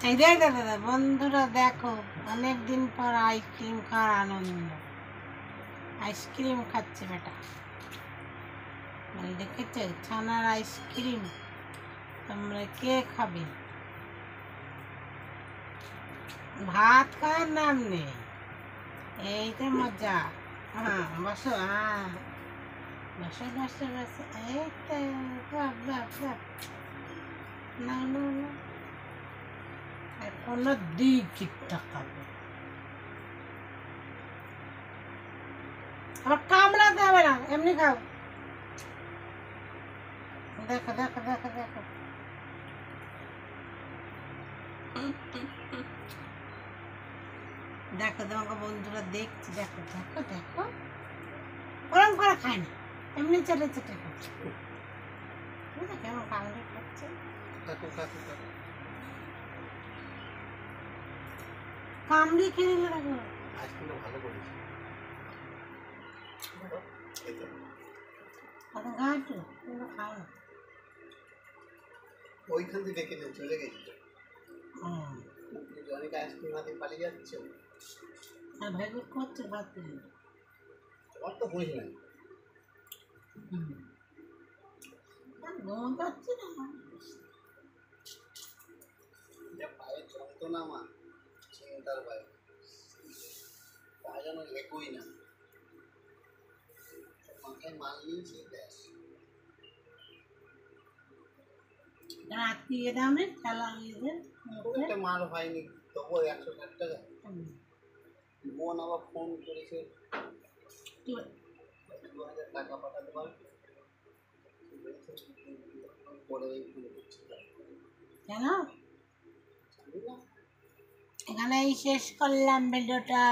এই দেখ দাদা বন্ধুরা দেখো, অনেকদিন পর আইসক্রিম খাওয়ার আনন্দ। আইসক্রিম খাচ্ছে বেটা, দেখেছো ছানার আইসক্রিম। তোমরা কে খাবে? ভাত খাওয়ার নাম নেই, এই তো মজা। হ্যাঁ বসো, হ্যাঁ বসো বসো বসো, এই তো বাহ বাহ বাহ। না না না, কোনো দিক ঠিকঠাক খাবে, আবার কামড়াতে হবে না, এমনি খাও। দেখো দেখো দেখো দেখো, দেখো তোমাকে বন্ধুরা দেখছি, দেখো দেখো দেখো, ওরম করে খায় না, এমনি চেটে চেটে খাচ্ছে। কেমন কামড়ে খাচ্ছে, কামড়ে খেয়ে নিলে দেখো। ভালো করেছি ঘাটু খাও না, ওইখান থেকে ডেকে নিয়ে চলে গেছিল। অনেক আইসক্রিম হাতে পালিয়ে যাচ্ছে, আর ভাই করছে ভাত তোমার তো বুঝ নাই। ঘুম পাচ্ছে না, পায়ে যন্ত্রণা মা, চিন্তার পায়ে পা যেন লেখই না, মাথায় মাল নিয়েছি ব্যাস। আত্মীয় দাও না খেলা একটা মাল হয়নি, তবু 160 টাকা। বোন আবার ফোন করেছে, 2000 টাকা পাঠাতে পারবে, পরে ফোন করছি কেন? এখানেই শেষ করলাম ভিডিওটা।